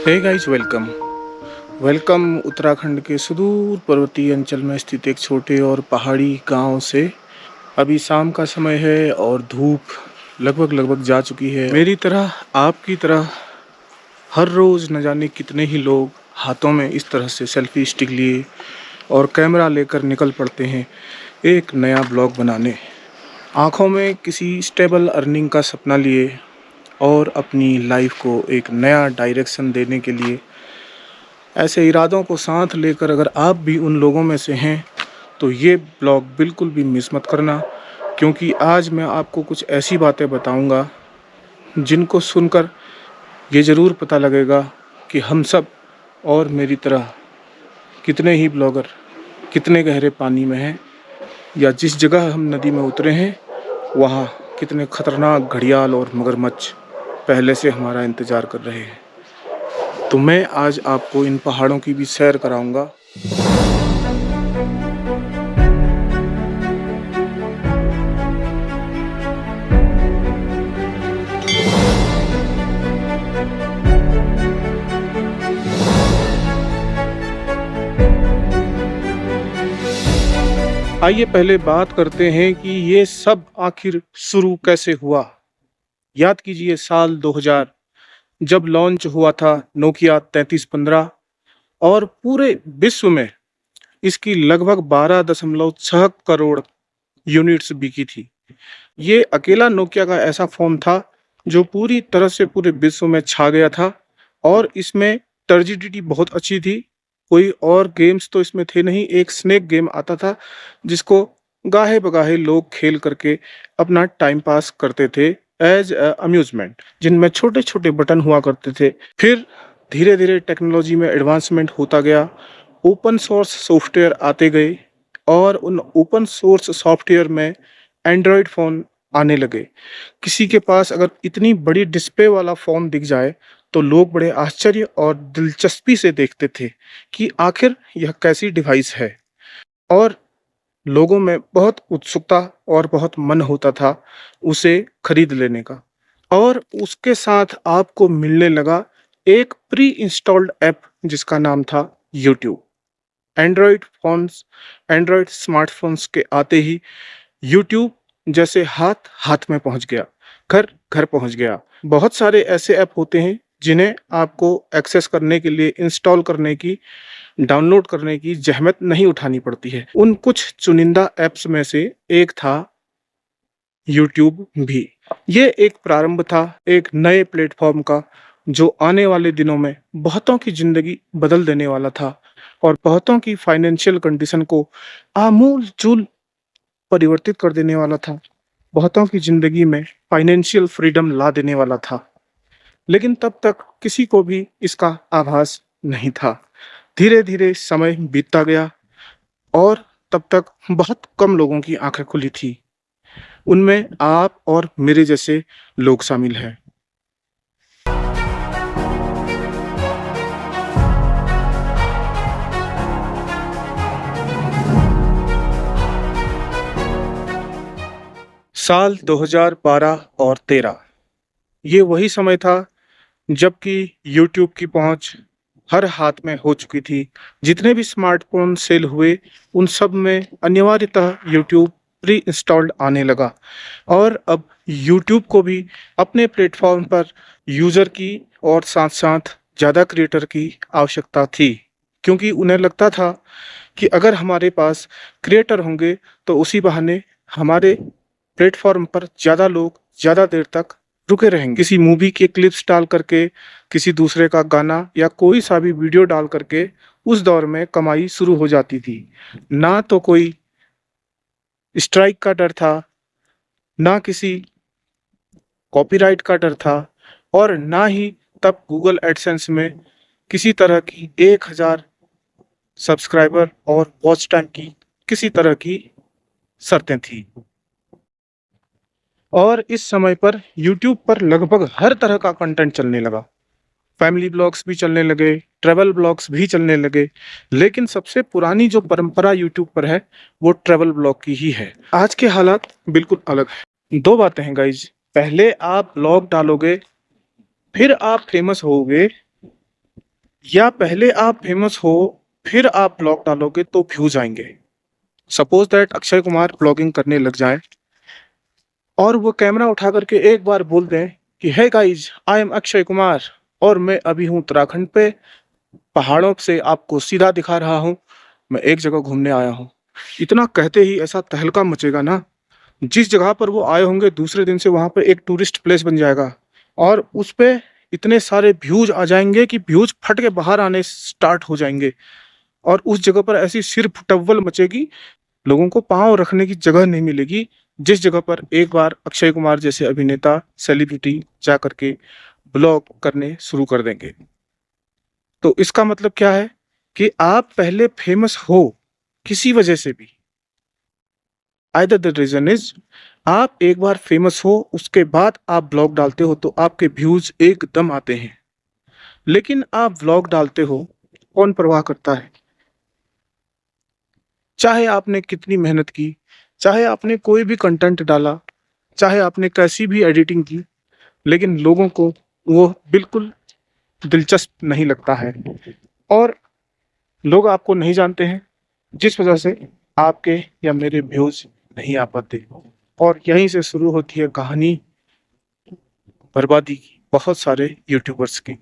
हे guys, welcome welcome Uttarakhand के सुदूर पर्वतीय अंचल में स्थित एक छोटे और पहाड़ी गांव से। अभी शाम का समय है और धूप लगभग जा चुकी है। मेरी तरह, आपकी तरह हर रोज़ न जाने कितने ही लोग हाथों में इस तरह से सेल्फी स्टिक लिए और कैमरा लेकर निकल पड़ते हैं एक नया ब्लॉग बनाने, आँखों में किसी स्टेबल अर्निंग का सपना लिए और अपनी लाइफ को एक नया डायरेक्शन देने के लिए। ऐसे इरादों को साथ लेकर अगर आप भी उन लोगों में से हैं तो ये ब्लॉग बिल्कुल भी मिस मत करना, क्योंकि आज मैं आपको कुछ ऐसी बातें बताऊंगा जिनको सुनकर ये ज़रूर पता लगेगा कि हम सब और मेरी तरह कितने ही ब्लॉगर कितने गहरे पानी में हैं, या जिस जगह हम नदी में उतरे हैं वहाँ कितने खतरनाक घड़ियाल और मगरमच्छ पहले से हमारा इंतज़ार कर रहे हैं। तो मैं आज आपको इन पहाड़ों की भी सैर कराऊंगा। आइए पहले बात करते हैं कि ये सब आखिर शुरू कैसे हुआ। याद कीजिए साल 2000, जब लॉन्च हुआ था नोकिया 3315 और पूरे विश्व में इसकी लगभग 12.6 करोड़ यूनिट्स बिकी थी। ये अकेला नोकिया का ऐसा फ़ोन था जो पूरी तरह से पूरे विश्व में छा गया था और इसमें टर्जिडिटी बहुत अच्छी थी। कोई और गेम्स तो इसमें थे नहीं। एक स्नेक गेम आता था जिसको गाहे बगाहे लोग खेल करके अपना टाइम पास करते थे एज अम्यूजमेंट, जिनमें छोटे छोटे बटन हुआ करते थे। फिर धीरे धीरे टेक्नोलॉजी में एडवांसमेंट होता गया, ओपन सोर्स सॉफ्टवेयर आते गए और उन ओपन सोर्स सॉफ्टवेयर में एंड्रॉयड फ़ोन आने लगे। किसी के पास अगर इतनी बड़ी डिस्प्ले वाला फ़ोन दिख जाए तो लोग बड़े आश्चर्य और दिलचस्पी से देखते थे कि आखिर यह कैसी डिवाइस है, और लोगों में बहुत उत्सुकता और बहुत मन होता था उसे खरीद लेने का। और उसके साथ आपको मिलने लगा एक प्री इंस्टॉल्ड ऐप जिसका नाम था यूट्यूब। एंड्रॉयड स्मार्टफोन्स के आते ही यूट्यूब जैसे हाथ हाथ में पहुंच गया, घर घर पहुंच गया। बहुत सारे ऐसे ऐप होते हैं जिन्हें आपको एक्सेस करने के लिए, इंस्टॉल करने की, डाउनलोड करने की जहमत नहीं उठानी पड़ती है। उन कुछ चुनिंदा ऐप्स में से एक था यूट्यूब भी। ये एक प्रारंभ था एक नए प्लेटफॉर्म का, जो आने वाले दिनों में बहुतों की ज़िंदगी बदल देने वाला था और बहुतों की फाइनेंशियल कंडीशन को आमूल चूल परिवर्तित कर देने वाला था। बहुतों की ज़िंदगी में फाइनेंशियल फ्रीडम ला देने वाला था। लेकिन तब तक किसी को भी इसका आभास नहीं था। धीरे धीरे समय बीतता गया और तब तक बहुत कम लोगों की आंखें खुली थी। उनमें आप और मेरे जैसे लोग शामिल हैं। साल 2012 और 13, ये वही समय था जबकि यूट्यूब की पहुंच हर हाथ में हो चुकी थी। जितने भी स्मार्टफोन सेल हुए उन सब में अनिवार्यतः यूट्यूब प्री इंस्टॉल्ड आने लगा, और अब यूट्यूब को भी अपने प्लेटफॉर्म पर यूज़र की और साथ साथ ज़्यादा क्रिएटर की आवश्यकता थी, क्योंकि उन्हें लगता था कि अगर हमारे पास क्रिएटर होंगे तो उसी बहाने हमारे प्लेटफॉर्म पर ज़्यादा लोग ज़्यादा देर तक रुके रहेंगे। किसी मूवी के क्लिप्स डाल करके, किसी दूसरे का गाना या कोई सा भी वीडियो डाल करके उस दौर में कमाई शुरू हो जाती थी। ना तो कोई स्ट्राइक का डर था, ना किसी कॉपीराइट का डर था, और ना ही तब गूगल एडसेंस में किसी तरह की 1000 सब्सक्राइबर और वॉच टाइम की किसी तरह की शर्तें थी। और इस समय पर YouTube पर लगभग हर तरह का कंटेंट चलने लगा। फैमिली ब्लॉग्स भी चलने लगे, ट्रैवल ब्लॉग्स भी चलने लगे, लेकिन सबसे पुरानी जो परंपरा YouTube पर है वो ट्रैवल ब्लॉग की ही है। आज के हालात बिल्कुल अलग है। दो बातें हैं गाइज, पहले आप ब्लॉग डालोगे, फिर आप फेमस होगे, या पहले आप फेमस हो फिर आप ब्लॉग डालोगे तो व्यूज आएंगे। Suppose that Akshay Kumar blogging करने लग जाए और वो कैमरा उठा करके एक बार बोल दें कि hey guys, I am Akshay Kumar और मैं अभी हूँ उत्तराखंड पे, पहाड़ों से आपको सीधा दिखा रहा हूँ, मैं एक जगह घूमने आया हूँ। इतना कहते ही ऐसा तहलका मचेगा ना, जिस जगह पर वो आए होंगे दूसरे दिन से वहां पर एक टूरिस्ट प्लेस बन जाएगा और उस पे इतने सारे व्यूज आ जाएंगे कि व्यूज फट के बाहर आने स्टार्ट हो जाएंगे और उस जगह पर ऐसी सिर फुटव्वल मचेगी, लोगों को पांव रखने की जगह नहीं मिलेगी। जिस जगह पर एक बार अक्षय कुमार जैसे अभिनेता सेलिब्रिटी जा करके ब्लॉग करने शुरू कर देंगे। तो इसका मतलब क्या है कि आप पहले फेमस हो किसी वजह से भी, आइदर द रीजन इज आप एक बार फेमस हो उसके बाद आप ब्लॉग डालते हो तो आपके व्यूज एकदम आते हैं। लेकिन आप ब्लॉग डालते हो, कौन परवाह करता है? चाहे आपने कितनी मेहनत की, चाहे आपने कोई भी कंटेंट डाला, चाहे आपने कैसी भी एडिटिंग की, लेकिन लोगों को वो बिल्कुल दिलचस्प नहीं लगता है और लोग आपको नहीं जानते हैं, जिस वजह से आपके या मेरे व्यूज नहीं आ पाते और यहीं से शुरू होती है कहानी बर्बादी की बहुत सारे यूट्यूबर्स की।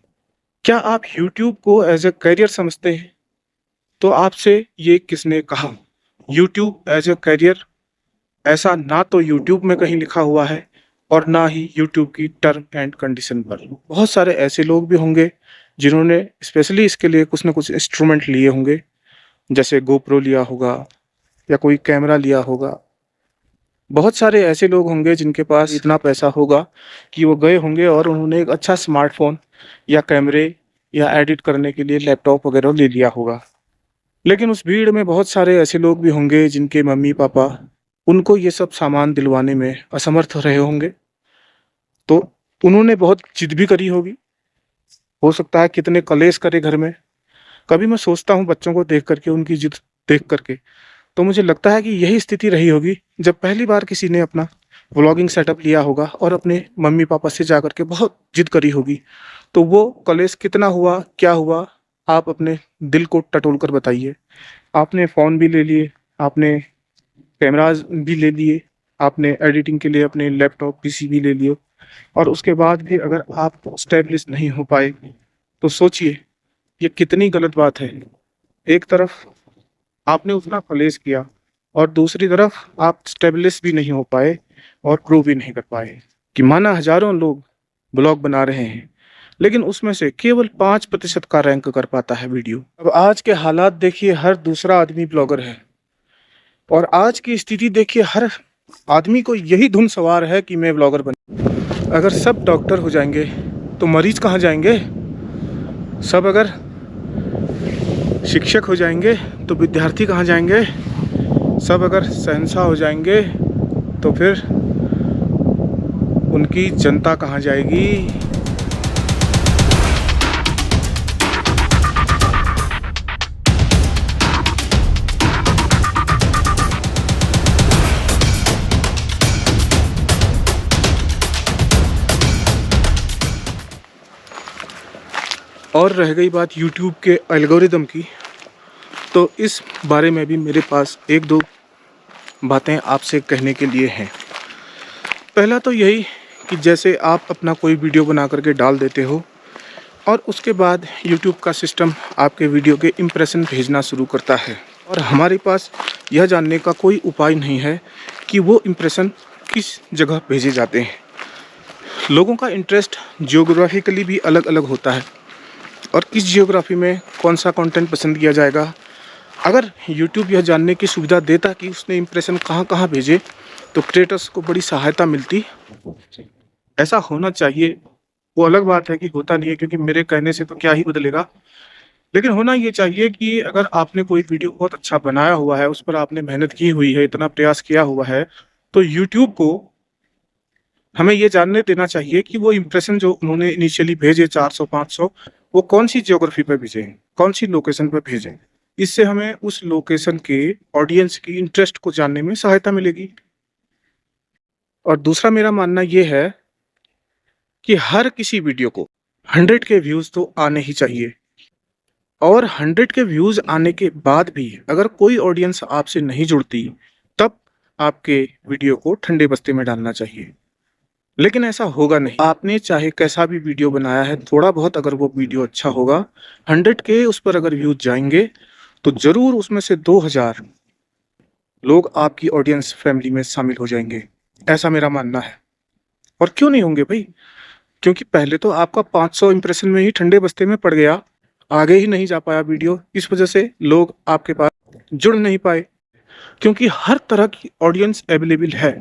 क्या आप यूट्यूब को एज ए करियर समझते हैं? तो आपसे ये किसने कहा? यूट्यूब एज ए करियर ऐसा ना तो यूट्यूब में कहीं लिखा हुआ है और ना ही यूट्यूब की टर्म एंड कंडीशन पर। बहुत सारे ऐसे लोग भी होंगे जिन्होंने स्पेशली इसके लिए कुछ ना कुछ इंस्ट्रूमेंट लिए होंगे, जैसे गोप्रो लिया होगा या कोई कैमरा लिया होगा। बहुत सारे ऐसे लोग होंगे जिनके पास इतना पैसा होगा कि वो गए होंगे और उन्होंने एक अच्छा स्मार्टफोन या कैमरे या एडिट करने के लिए लैपटॉप वगैरह ले लिया होगा। लेकिन उस भीड़ में बहुत सारे ऐसे लोग भी होंगे जिनके मम्मी पापा उनको ये सब सामान दिलवाने में असमर्थ रहे होंगे, तो उन्होंने बहुत जिद भी करी होगी। हो सकता है कितने कलेश करे घर में। कभी मैं सोचता हूँ बच्चों को देख करके, उनकी जिद देख करके, तो मुझे लगता है कि यही स्थिति रही होगी जब पहली बार किसी ने अपना व्लॉगिंग सेटअप लिया होगा और अपने मम्मी पापा से जा करके बहुत जिद करी होगी। तो वो कलेश कितना हुआ, क्या हुआ, आप अपने दिल को टटोल कर बताइए। आपने फ़ोन भी ले लिए, आपने कैमराज भी ले लिए, आपने एडिटिंग के लिए अपने लैपटॉप पीसी भी ले लिए और उसके बाद भी अगर आप स्टेब्लिश नहीं हो पाए तो सोचिए ये कितनी गलत बात है। एक तरफ आपने उतना कलेश किया और दूसरी तरफ आप स्टेब्लिश भी नहीं हो पाए और प्रूव भी नहीं कर पाए कि माना हजारों लोग ब्लॉग बना रहे हैं लेकिन उसमें से केवल 5% का रैंक कर पाता है वीडियो। अब आज के हालात देखिए, हर दूसरा आदमी ब्लॉगर है और आज की स्थिति देखिए, हर आदमी को यही धुन सवार है कि मैं ब्लॉगर बन। अगर सब डॉक्टर हो जाएंगे तो मरीज कहाँ जाएंगे? सब अगर शिक्षक हो जाएंगे तो विद्यार्थी कहाँ जाएंगे? सब अगर शहंशाह हो जाएंगे तो फिर उनकी जनता कहाँ जाएगी? और रह गई बात यूट्यूब के एल्गोरिदम की, तो इस बारे में भी मेरे पास एक दो बातें आपसे कहने के लिए हैं। पहला तो यही कि जैसे आप अपना कोई वीडियो बना करके डाल देते हो और उसके बाद यूट्यूब का सिस्टम आपके वीडियो के इम्प्रेशन भेजना शुरू करता है और हमारे पास यह जानने का कोई उपाय नहीं है कि वो इम्प्रेशन किस जगह भेजे जाते हैं। लोगों का इंटरेस्ट जियोग्राफिकली भी अलग अलग होता है और किस जियोग्राफी में कौन सा कंटेंट पसंद किया जाएगा। अगर YouTube यह जानने की सुविधा देता कि उसने इम्प्रेशन कहाँ कहाँ भेजे तो क्रिएटर्स को बड़ी सहायता मिलती। ऐसा होना चाहिए, वो अलग बात है कि होता नहीं है, क्योंकि मेरे कहने से तो क्या ही बदलेगा। लेकिन होना ये चाहिए कि अगर आपने कोई वीडियो बहुत अच्छा बनाया हुआ है, उस पर आपने मेहनत की हुई है, इतना प्रयास किया हुआ है, तो YouTube को हमें ये जानने देना चाहिए कि वो इम्प्रेशन जो उन्होंने इनिशियली भेजे 400-500, वो कौन सी जियोग्राफी पर भेजे, कौन सी लोकेशन पर भेजे। इससे हमें उस लोकेशन के ऑडियंस की इंटरेस्ट को जानने में सहायता मिलेगी। और दूसरा मेरा मानना ये है कि हर किसी वीडियो को 100 के व्यूज तो आने ही चाहिए। और 100 के व्यूज आने के बाद भी अगर कोई ऑडियंस आपसे नहीं जुड़ती, तब आपके वीडियो को ठंडे बस्ते में डालना चाहिए। लेकिन ऐसा होगा नहीं। आपने चाहे कैसा भी वीडियो बनाया है, थोड़ा बहुत अगर वो वीडियो अच्छा होगा, 100 के उस पर अगर व्यूज जाएंगे तो जरूर उसमें से 2000 लोग आपकी ऑडियंस फैमिली में शामिल हो जाएंगे। ऐसा मेरा मानना है। और क्यों नहीं होंगे भाई? क्योंकि पहले तो आपका 500 इंप्रेशन में ही ठंडे बस्ते में पड़ गया, आगे ही नहीं जा पाया वीडियो। इस वजह से लोग आपके पास जुड़ नहीं पाए, क्योंकि हर तरह की ऑडियंस अवेलेबल है।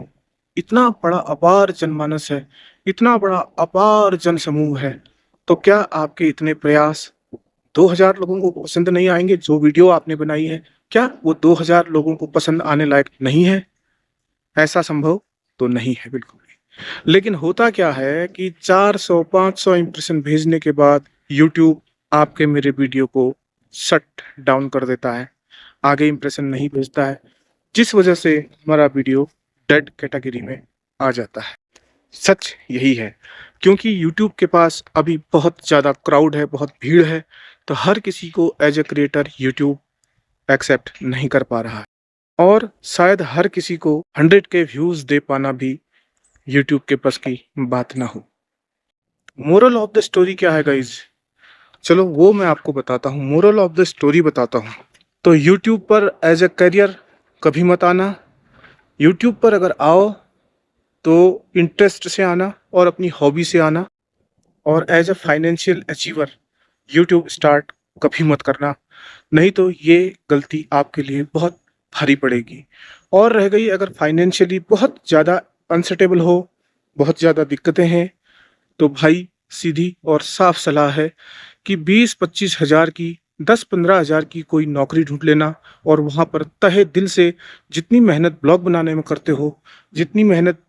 इतना बड़ा अपार जनमानस है, इतना बड़ा अपार जन समूह है, तो क्या आपके इतने प्रयास 2000 लोगों को पसंद नहीं आएंगे? जो वीडियो आपने बनाई है, क्या वो 2000 लोगों को पसंद आने लायक नहीं है? ऐसा संभव तो नहीं है बिल्कुल भी। लेकिन होता क्या है कि 400-500 इंप्रेशन भेजने के बाद यूट्यूब आपके मेरे वीडियो को शट डाउन कर देता है, आगे इंप्रेशन नहीं भेजता है, जिस वजह से हमारा वीडियो डेड कैटेगरी में आ जाता है। सच यही है, क्योंकि यूट्यूब के पास अभी बहुत ज़्यादा क्राउड है, बहुत भीड़ है, तो हर किसी को as a creator YouTube accept नहीं कर पा रहा है। और शायद हर किसी को 100 के व्यूज़ दे पाना भी यूट्यूब के बस की बात ना हो। मोरल ऑफ द स्टोरी क्या है गाइज? चलो वो मैं आपको बताता हूँ। मोरल ऑफ द स्टोरी बताता हूँ। तो यूट्यूब पर एज ए करियर कभी मत आना। यूट्यूब पर अगर आओ तो इंटरेस्ट से आना और अपनी हॉबी से आना। और as a financial achiever YouTube start कभी मत करना, नहीं तो ये गलती आपके लिए बहुत भारी पड़ेगी। और रह गई अगर फाइनेंशियली बहुत ज़्यादा अनस्टेबल हो, बहुत ज़्यादा दिक्कतें हैं, तो भाई सीधी और साफ सलाह है कि 20-25 हज़ार की, 10-15 हज़ार की कोई नौकरी ढूंढ लेना और वहाँ पर तहे दिल से जितनी मेहनत ब्लॉग बनाने में करते हो, जितनी मेहनत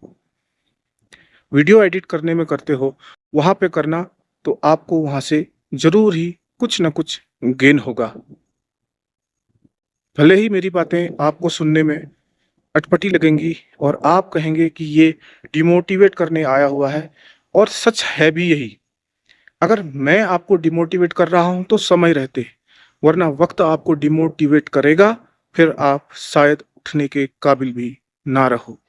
वीडियो एडिट करने में करते हो, वहाँ पे करना, तो आपको वहाँ से ज़रूर ही कुछ ना कुछ गेन होगा। भले ही मेरी बातें आपको सुनने में अटपटी लगेंगी और आप कहेंगे कि ये डिमोटिवेट करने आया हुआ है, और सच है भी यही। अगर मैं आपको डिमोटिवेट कर रहा हूं तो समय रहते, वरना वक्त आपको डिमोटिवेट करेगा, फिर आप शायद उठने के काबिल भी ना रहो।